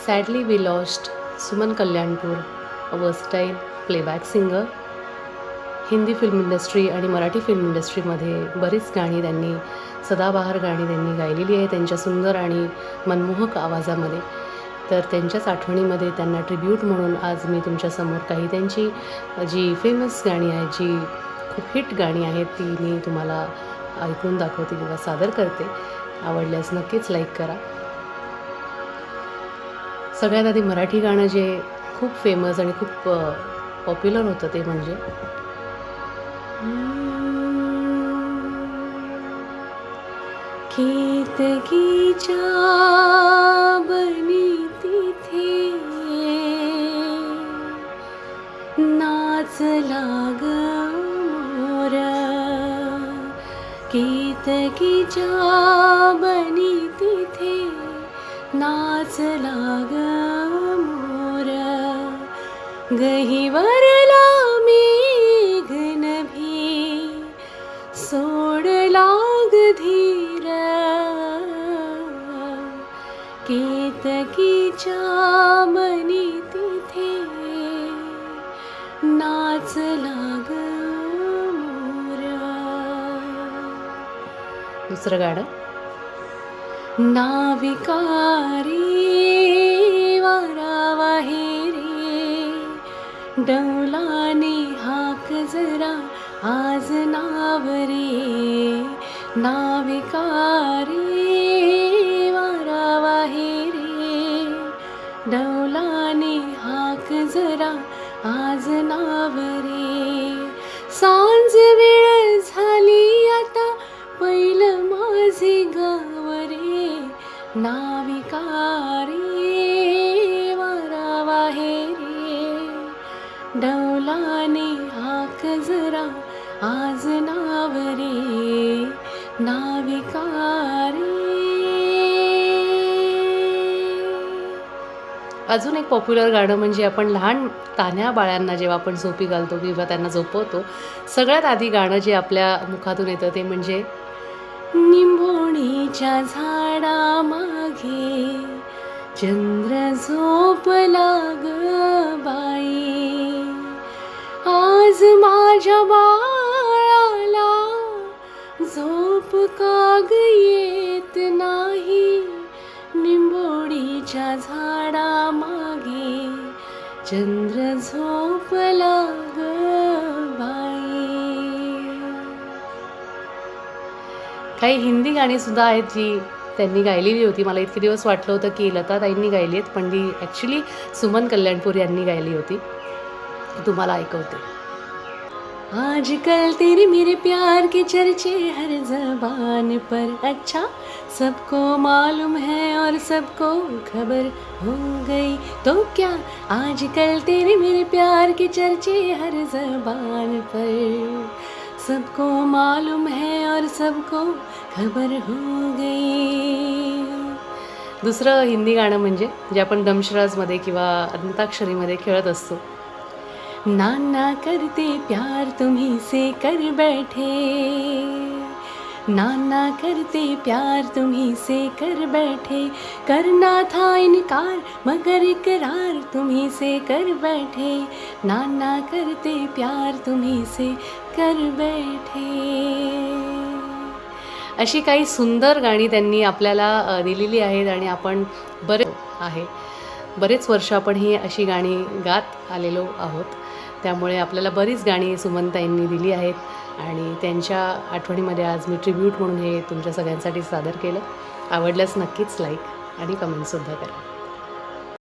Sadly, we lost Suman Kalyanpur, a versatile playback singer. Hindi film industry आणि Marathi film इंडस्ट्रीमध्ये बरीच गाणी त्यांनी सदाबहार गाणी त्यांनी गायलेली आहे त्यांच्या सुंदर आणि मनमोहक आवाजामध्ये. तर त्यांच्याच आठवणीमध्ये त्यांना ट्रिब्यूट म्हणून आज मी तुमच्यासमोर काही त्यांची जी फेमस गाणी आहेत, जी खूप हिट गाणी आहेत, ती मी तुम्हाला ऐकून दाखवते किंवा सादर करते. आवडल्यास नक्कीच लाईक करा. सगळ्यात आधी मराठी गाणं जे खूप फेमस आणि खूप पॉप्युलर होतं ते म्हणजे केतकीच्या बनी तिथे नाचला ग मोर. केतकीच्या बनी तिथे नाचला ग मोर. गहिवरला मेघ नभी सोडला ग धीर. केतकीच्या बनी तिथे नाचला ग मोर. दुसरं गाणं नाविका रे वारावा हे रे डौलाने हाक जरा आज नाव रे. नाविका रे वारावा हे रे डौलाने हाक जरा आज नाव रे. सांज वेळ झाली आता पहिलं माझे गाव रे. नाविका रे वारावा हे रे डौलाने हाक जरा आज नाव रे. नाविका रे. अजून एक पॉप्युलर गाणं म्हणजे आपण लहान तान्ह्या बाळांना जेव्हा आपण झोपी घालतो किंवा त्यांना झोपवतो, सगळ्यात आधी गाणं जे आपल्या मुखातून येतं ते म्हणजे निंबोणीच्या झाडा मागे चंद्र झोपला ग बाई. आज माझ्या बाळाला झोप काग येत नाही. निंबोणीच्या झाडा मागे चंद्र झोपला ग बाई. काही हिंदी गाणीसुद्धा आहेत जी त्यांनी गायलेली होती. मला इतके दिवस वाटलं होतं की लताताईंनी गायली आहेत, पण ती ॲक्च्युली सुमन कल्याणपूर यांनी गायली होती. तुम्हाला ऐकवते. आजकल तेरे मेरे प्यार के चर्चे हर ज़बान पर. अच्छा सबको मालूम है और सबको खबर हो गई तो क्या. आजकल तेरे मेरे प्यार के चर्चे हर ज़बान पर. सबको मालूम है और सबको खबर हो गई. दुसरं हिंदी गाणं म्हणजे जे आपण दमशराजमध्ये किंवा अंताक्षरीमध्ये खेळत असतो. नाना करते प्यार तुम्ही से कर बैठे. नाना करते प्यार तुम्ही से कर बैठे. करना था इनकार मगर इकरार तुम्ही से कर बैठे. नाना करते प्यार तुम्ही से कर बैठे. अशी काही सुंदर गाणी त्यांनी आपल्याला दिलेली आहेत आणि आपण बरेच वर्ष आपण ही अशी गाणी गात आलेलो आहोत. त्यामुळे आपल्याला बरीच गाणी सुमनताईंनी दिली आहेत आणि त्यांच्या आठवणीमध्ये आज मी ट्रिब्यूट म्हणून हे तुमच्या सगळ्यांसाठी सादर केलं. आवडल्यास नक्कीच लाईक आणि कमेंटसुद्धा करा.